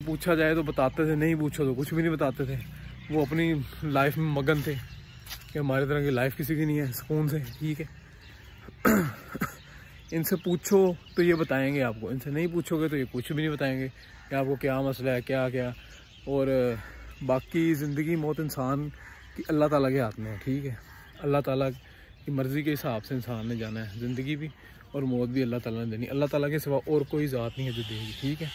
पूछा जाए तो बताते थे, नहीं पूछो तो कुछ भी नहीं बताते थे। वो अपनी लाइफ में मगन थे कि हमारी तरह की लाइफ किसी की नहीं है, सुकून से, ठीक है। इनसे पूछो तो ये बताएंगे आपको, इनसे नहीं पूछोगे तो ये कुछ भी नहीं बताएंगे कि आपको क्या मसला है, क्या क्या। और बाकी ज़िंदगी मौत इंसान की अल्लाह ताला के हाथ में है, ठीक है। अल्लाह ताला की मर्ज़ी के हिसाब से इंसान ने जाना है, ज़िंदगी भी और मौत भी अल्लाह ताला ने देनी। अल्लाह ताला के सिवा और कोई ज़ात नहीं है जो देगी, ठीक है।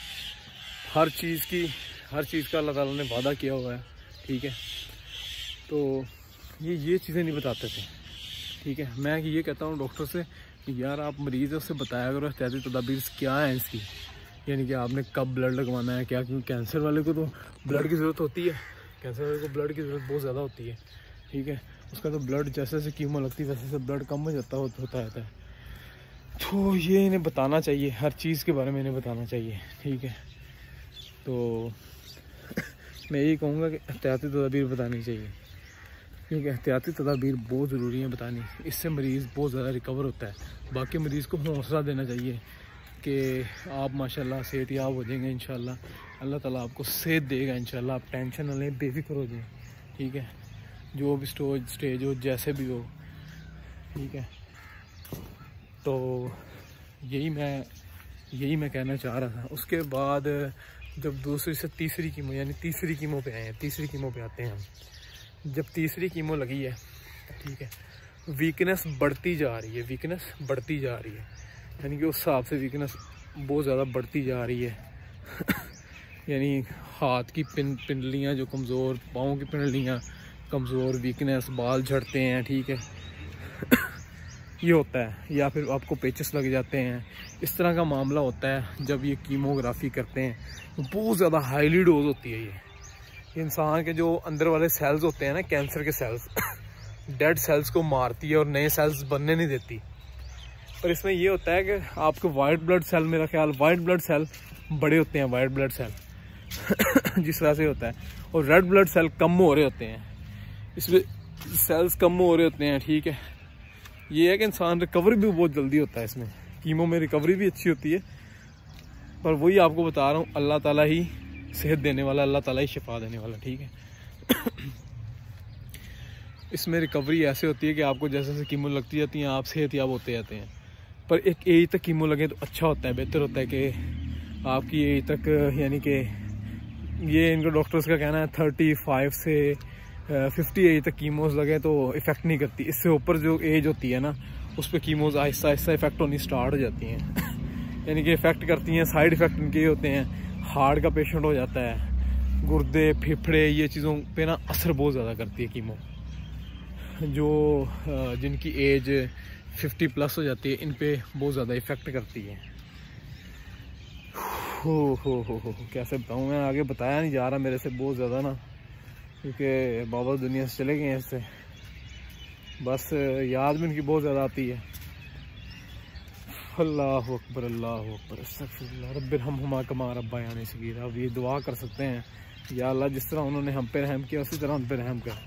हर चीज़ का अल्लाह ताला ने वादा किया हुआ है, ठीक है। तो ये चीज़ें नहीं बताते थे, ठीक है। मैं ये कहता हूँ डॉक्टर से कि यार आप मरीज़ से बताया करो एहतियाती तदाबीर क्या है इसकी, यानी कि आपने कब ब्लड लगवाना है, क्या। क्योंकि कैंसर वाले को तो ब्लड की ज़रूरत होती है, कैंसर वाले को ब्लड की ज़रूरत बहुत ज़्यादा होती है, ठीक है। उसका तो ब्लड जैसे जैसे कीमो लगती है वैसे वैसे ब्लड कम हो जाता होता रहता है। तो ये इन्हें बताना चाहिए, हर चीज़ के बारे में इन्हें बताना चाहिए, ठीक है। तो मैं यही कहूँगा कि एहतियाती तदाबीर बतानी चाहिए, क्योंकि एहतियाती तदाबीर बहुत ज़रूरी है बतानी। इससे मरीज़ बहुत ज़्यादा रिकवर होता है। बाकी मरीज़ को हौसला देना चाहिए कि आप माशाल्लाह सेहतयाब हो जाएंगे इंशाल्लाह। अल्लाह ताला आपको सेहत देगा इंशाल्लाह। आप टेंशन न लें, बेफिक्र हो जाएं, ठीक है। जो भी स्टेज हो, जैसे भी हो, ठीक है। तो यही मैं कहना चाह रहा था। उसके बाद जब दूसरी से तीसरी कीमो, यानी तीसरी कीमो पे आए हैं, तीसरी कीमो पे आते हैं हम। जब तीसरी कीमो लगी है, ठीक है, वीकनेस बढ़ती जा रही है, यानी कि उस हिसाब से वीकनेस बहुत ज़्यादा बढ़ती जा रही है। यानी हाथ की पिंडलियाँ जो कमज़ोर, पाँव की पिंडलियाँ कमज़ोर, वीकनेस, बाल झड़ते हैं, ठीक है। ये होता है, या फिर आपको पेचेस लग जाते हैं, इस तरह का मामला होता है जब ये कीमोग्राफी करते हैं। तो बहुत ज़्यादा हाईली डोज होती है ये इंसान के जो अंदर वाले सेल्स होते हैं ना, कैंसर के सेल्स, डेड सेल्स को मारती है और नए सेल्स बनने नहीं देती। पर इसमें ये होता है कि आपके वाइट ब्लड सेल, मेरा ख्याल वाइट ब्लड सेल बड़े होते हैं, वाइट ब्लड सेल जिस तरह से होता है, और रेड ब्लड सेल कम हो रहे होते हैं। इसमें सेल्स कम हो रहे होते हैं, ठीक है। ये है कि इंसान रिकवरी भी बहुत जल्दी होता है इसमें, कीमो में रिकवरी भी अच्छी होती है। पर वही आपको बता रहा हूँ, अल्लाह ताला ही सेहत देने वाला, अल्लाह ताला ही शिफा देने वाला, ठीक है। इसमें रिकवरी ऐसे होती है कि आपको जैसे जैसे कीमो लगती जाती हैं आप सेहतयाब होते जाते हैं। पर एक एज तक कीमो लगे तो अच्छा होता है, बेहतर होता है कि आपकी एज तक, यानी कि ये इनका डॉक्टर्स का कहना है 35 से 50 एज तक कीमोज लगे तो इफ़ेक्ट नहीं करती। इससे ऊपर जो एज होती है ना, उस पर कीमोज आहिस्ता आहिस्ता इफ़ेक्ट होनी स्टार्ट हो जाती हैं। यानी कि इफ़ेक्ट करती हैं। साइड इफ़ेक्ट इनके होते हैं, हार्ट का पेशेंट हो जाता है, गुर्दे, फेफड़े, ये चीज़ों पे ना असर बहुत ज़्यादा करती है कीमो। जो जिनकी एज 50+ हो जाती है, इन पे बहुत ज़्यादा इफ़ेक्ट करती है। हो कैसे बताऊँ मैं, आगे बताया नहीं जा रहा मेरे से बहुत ज़्यादा ना, क्योंकि बाबा दुनिया से चले गए हैं इससे। बस याद भी इनकी बहुत ज़्यादा आती है। अल्लाहु अकबर, अल्लाहु अकबर, अस्तगफिरुल्लाह, रब्बिरहमहुमा कमा रब्बयानी सगीरा। अब ये दुआ कर सकते हैं, या अल्लाह जिस तरह उन्होंने हम पे रहम किया उसी तरह उन पे रहम कर,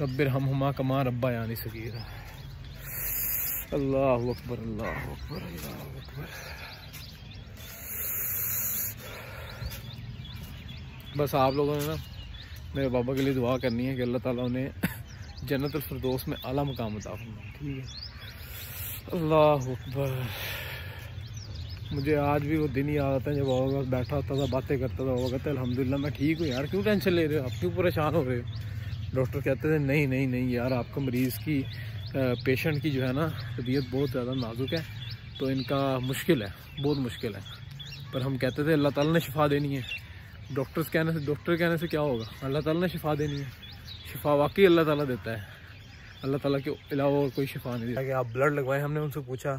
रब्बिरहमहुमा कमा रब्बयानी सगीरा। अल्लाहु अकबर, अल्लाहु अकबर, अल्लाहु अकबर। बस आप लोगों ने ना मेरे बाबा के लिए दुआ करनी है कि अल्लाह ताला उन्हें जन्नतुल फिरदौस में आला मकाम अता फरमाए, ठीक है। अल्लाहु अकबर। मुझे आज भी वो दिन याद आता है जब बाबा के बैठा होता था, बातें करता था। बाबा कहते अल्हम्दुलिल्लाह मैं ठीक हूँ यार, क्यों टेंशन ले रहे हो आप, क्यों परेशान हो रहे हो। डॉक्टर कहते थे नहीं नहीं नहीं यार, आपका मरीज़ की पेशेंट की जो है ना तबीयत बहुत ज़्यादा नाजुक है, तो इनका मुश्किल है, बहुत मुश्किल है। पर हम कहते थे अल्लाह ताला ने शिफा देनी है। डॉक्टर कहने से क्या होगा, अल्लाह ताला ने शिफा देनी है। शिफा वाकई अल्लाह ताला देता है, अल्लाह ताला के अलावा और कोई शिफा नहीं देता। कि आप ब्लड लगवाएं, हमने उनसे पूछा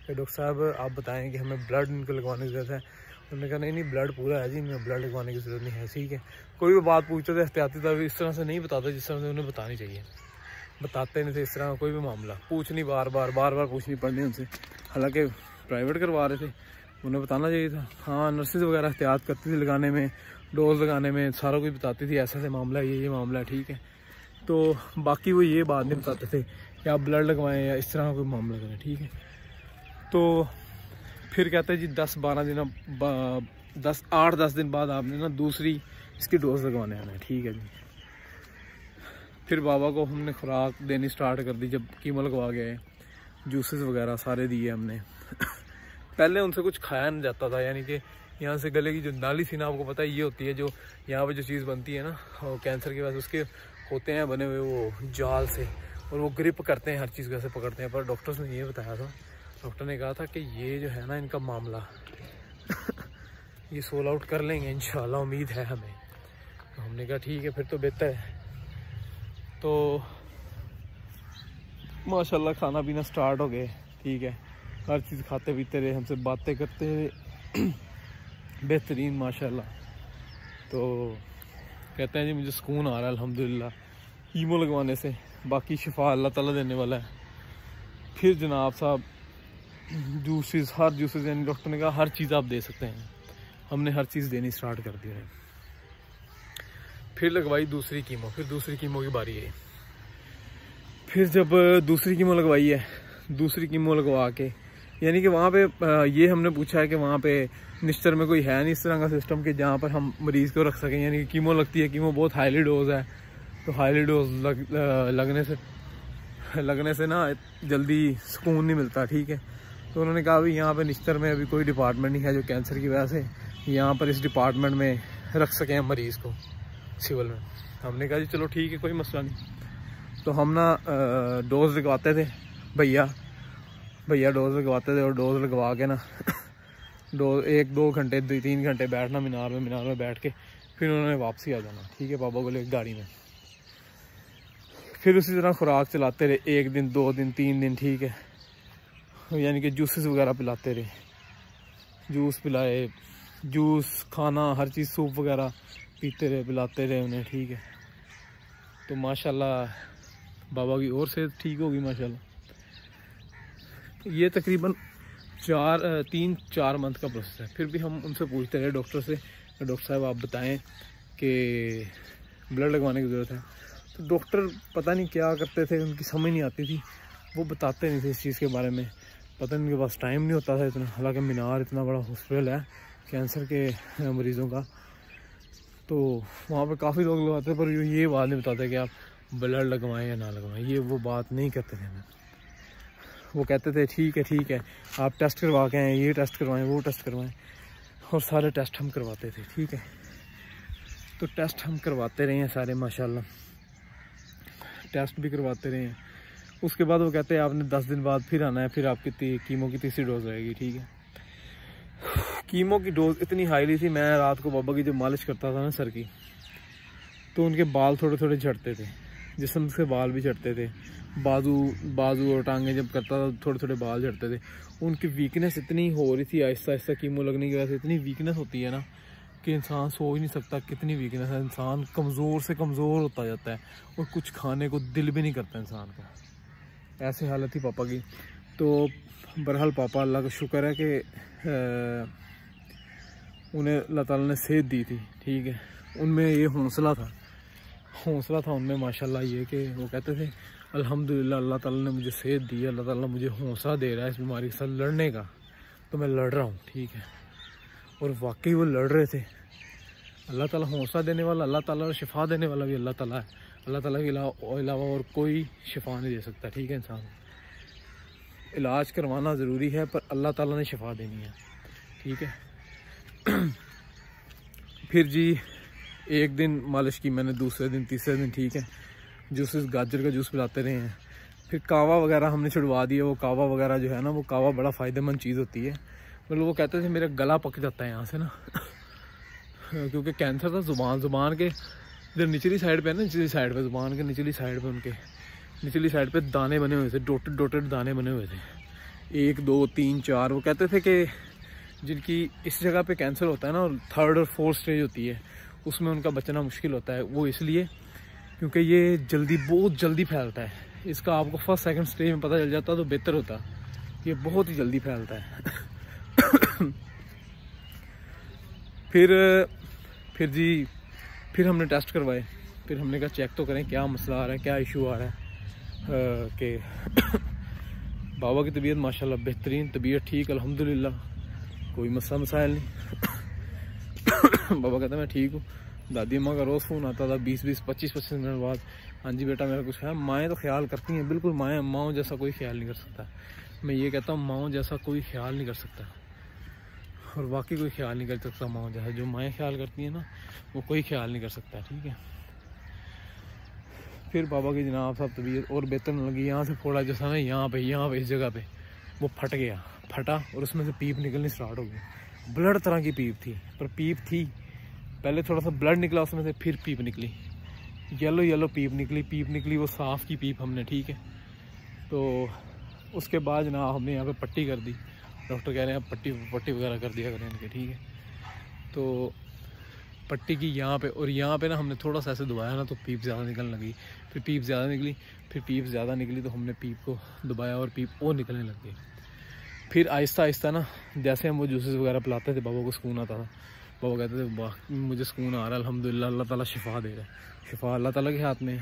कि डॉक्टर साहब आप बताएं कि हमें ब्लड इनको लगवाने की ज़रूरत है। उन्होंने कहा नहीं ब्लड पूरा है जी, इनमें ब्लड लगवाने की ज़रूरत नहीं है, ठीक है। कोई भी बात पूछते थे एहतियाती तदाबीर इस तरह से नहीं बताते जिस तरह से उन्हें बतानी चाहिए, बताते नहीं थे इस तरह। कोई भी मामला पूछनी, बार बार पूछनी पड़नी उनसे। हालाँकि प्राइवेट करवा रहे थे, उन्हें बताना चाहिए था। हाँ, नर्सेज वगैरह एहतियात करती थी लगाने में, डोज लगाने में, सारा कुछ बताती थी, ऐसा मामला है, ये मामला है, ठीक है। तो बाकी वो ये बात नहीं बताते थे कि आप ब्लड लगवाएं या इस तरह का कोई मामला करें, ठीक है। तो फिर कहते हैं जी 10-12 दिन 8-10 दिन बाद आपने ना दूसरी इसकी डोज लगवाने आना है, ठीक है जी। फिर बाबा को हमने खुराक देनी स्टार्ट कर दी जब कीमो लगवा गए, जूसेस वगैरह सारे दिए हमने। पहले उनसे कुछ खाया नहीं जाता था, यानी कि यहाँ से गले की जो नाली थी ना, आपको पता है ये होती है, जो यहाँ पे जो चीज़ बनती है ना कैंसर की वजह से, उसके होते हैं बने हुए वो जाल से, और वो ग्रिप करते हैं हर चीज़ को ऐसे पकड़ते हैं। पर डॉक्टर्स ने ये बताया था, डॉक्टर ने कहा था कि ये जो है ना इनका मामला ये सोल आउट कर लेंगे इंशाल्लाह, उम्मीद है हमें। तो हमने कहा ठीक है फिर तो बेहतर है। तो माशाल्लाह खाना पीना स्टार्ट हो गए, ठीक है, हर चीज़ खाते पीते रहे, हमसे बातें करते रहे बेहतरीन माशाल्लाह। तो कहते हैं जी मुझे सुकून आ रहा है अल्हम्दुलिल्लाह कीमो लगवाने से, बाकी शिफा अल्लाह ताला देने वाला है। फिर जनाब साहब जूसेस, हर जूसेस, यानी डॉक्टर ने कहा हर चीज़ आप दे सकते हैं, हमने हर चीज़ देनी स्टार्ट कर दी है। फिर लगवाई दूसरी कीमो, फिर दूसरी कीमो की बारी है। फिर जब दूसरी कीमो लगवाई है, दूसरी कीमो लगवा के, यानी कि वहाँ पे ये हमने पूछा है कि वहाँ पे निश्तर में कोई है नहीं इस तरह का सिस्टम कि जहाँ पर हम मरीज़ को रख सकें, यानी कि कीमो लगती है, कीमो बहुत हाईली डोज है, तो हाईली डोज लगने से ना जल्दी सुकून नहीं मिलता, ठीक है। तो उन्होंने कहा भाई यहाँ पे निश्तर में अभी कोई डिपार्टमेंट नहीं है जो कैंसर की वजह से यहाँ पर इस डिपार्टमेंट में रख सकें हम मरीज़ को सिविल में। हमने कहा जी चलो ठीक है कोई मसला नहीं। तो हम ना डोज लगवाते थे, भैया डोज लगवाते थे, और डोज लगवा के ना 1-2 घंटे 3 घंटे बैठना मीनार में बैठ के फिर उन्होंने वापसी आ जाना, ठीक है, पापा को लेकर गाड़ी में। फिर उसी तरह खुराक चलाते रहे, 1 दिन 2 दिन 3 दिन, ठीक है, यानी कि जूसेस वगैरह पिलाते रहे, जूस पिलाए, जूस खाना हर चीज़, सूप वगैरह पीते रहे, पिलाते रहे उन्हें, ठीक है। तो माशाल्लाह बाबा की और सेहत ठीक होगी माशाल्लाह। ये तकरीबन 3-4 मंथ का प्रोसेस है। फिर भी हम उनसे पूछते रहे डॉक्टर से, डॉक्टर साहब आप बताएं कि ब्लड लगवाने की ज़रूरत है। तो डॉक्टर पता नहीं क्या करते थे, उनकी समझ नहीं आती थी, वो बताते नहीं थे इस चीज़ के बारे में, पता नहीं उनके पास टाइम नहीं होता था इतना। हालांकि मीनार इतना बड़ा हॉस्पिटल है कैंसर के मरीज़ों का, तो वहाँ पर काफ़ी लोग लगाते, पर ये बात नहीं बताते कि आप ब्लड लगवाएं या ना लगवाएं, ये वो बात नहीं करते थे हमें। वो कहते थे ठीक है आप टेस्ट करवा के आएँ, ये टेस्ट करवाएं, वो टेस्ट करवाएं, और सारे टेस्ट हम करवाते थे, ठीक है। तो टेस्ट हम करवाते रहे हैं सारे माशाल्लाह, टेस्ट भी करवाते रहे हैं। उसके बाद वो कहते हैं आपने 10 दिन बाद फिर आना है, फिर आपकी कीमो की तीसरी डोज रहेगी, ठीक है। कीमो की डोज इतनी हाईली थी, मैं रात को बाबा की जब मालिश करता था ना सर की, तो उनके बाल थोड़े थोड़े झड़ते थे, जिस्म से बाल भी झड़ते थे, बाजू और टांगे जब करता था थोड़े थोड़े बाल झड़ते थे। उनकी वीकनेस इतनी हो रही थी, आहिस्ता आहिस्ता कीमो लगने की वजह से इतनी वीकनेस होती है ना कि इंसान सोच नहीं सकता कितनी वीकनेस है, इंसान कमज़ोर से कमज़ोर होता जाता है, और कुछ खाने को दिल भी नहीं करता इंसान का, ऐसी हालत थी पापा की। तो बहरहाल पापा अल्लाह का शुक्र है कि उन्हें अल्लाह ताला ने सेहत दी थी, ठीक है। उनमें ये हौसला था उनमें माशाल्लाह, ये कि वो कहते थे अल्हम्दुलिल्लाह अल्लाह ताला ने मुझे सेहत दी है, अल्लाह ताला मुझे हौसला दे रहा है इस बीमारी के साथ लड़ने का, तो मैं लड़ रहा हूँ, ठीक है। और वाकई वो लड़ रहे थे। अल्लाह ताला हौसला देने वाला, अल्लाह ताला शिफा देने वाला भी अल्लाह ताला है, अल्लाह ताला के अलावा और कोई शिफा नहीं दे सकता, ठीक है। इंसान इलाज करवाना ज़रूरी है, पर अल्लाह ताला ने शिफा देनी है, ठीक है। फिर जी 1 दिन मालिश की मैंने, दूसरे दिन तीसरे दिन, ठीक है, जूसेस गाजर का जूस पिलाते रहे हैं। फिर कावा वगैरह हमने छुड़वा दिया, वो कावा वगैरह जो है ना, वो कावा बड़ा फ़ायदेमंद चीज़ होती है। मतलब वो कहते थे मेरा गला पक जाता है यहाँ से ना क्योंकि कैंसर था ज़ुबान के इधर निचली साइड पे है ना, निचली साइड पे, ज़ुबान के निचली साइड पे, उनके निचली साइड पे दाने बने हुए थे, डॉटेड दाने बने हुए थे, 1 2 3 4। वो कहते थे कि जिनकी इस जगह पे कैंसर होता है ना, और 3rd और 4th स्टेज होती है, उसमें उनका बचना मुश्किल होता है। वो इसलिए क्योंकि ये बहुत जल्दी फैलता है। इसका आपको 1st 2nd स्टेज में पता चल जाता तो बेहतर होता, ये बहुत ही जल्दी फैलता है फिर हमने टेस्ट करवाए, फिर हमने कहा चेक तो करें क्या मसला आ रहा है, क्या इशू आ रहा है। कि बाबा की तबीयत माशाल्लाह बेहतरीन, तबीयत ठीक अल्हम्दुलिल्लाह, कोई मसला मसाइल नहीं बाबा कहता मैं ठीक हूँ। दादी अम्मा का रोज़ फ़ोन आता था 20-20, 25-25 मिनट बाद, हाँ जी बेटा मेरा कुछ है। माएँ तो ख्याल करती हैं बिल्कुल, माँओं जैसा कोई ख्याल नहीं कर सकता। मैं ये कहता हूँ माँओं जैसा कोई ख्याल नहीं कर सकता, और वाकई कोई ख्याल नहीं कर सकता माँओं जैसा। जो माएँ ख्याल करती हैं ना, वो कोई ख्याल नहीं कर सकता, ठीक है। फिर बाबा की जनाब साहब तबीयत और बेहतर होने लगी। यहाँ से फोड़ा जैसा ना, यहाँ पे इस जगह पे वो फटा और उसमें से पीप निकलनी स्टार्ट हो गई। ब्लड तरह की पीप थी, पर पीप थी, पहले थोड़ा सा ब्लड निकला उसमें से, फिर पीप निकली, येलो पीप निकली वो साफ़ की पीप हमने, ठीक है। तो उसके बाद जनाब हमने यहाँ पे पट्टी कर दी। डॉक्टर कह रहे हैं पट्टी वगैरह कर दिया करें इनके, ठीक है। तो पट्टी की यहाँ पे, और यहाँ पे ना हमने थोड़ा सा ऐसे दबाया ना तो पीप ज़्यादा निकलने लगी। फिर पीप ज़्यादा निकली तो हमने पीप को दबाया और पीप और निकलने लग गई। फिर आहिस्ता आहिस्ता ना, जैसे हम वो जूसेस वगैरह पिलाते थे, बाबा को सुकून आता था। बाबा कहते थे वाह मुझे सुकून आ रहा है, अल्हम्दुलिल्लाह, अल्लाह ताला शिफा दे रहा है। शिफा अल्लाह ताला के हाथ में है।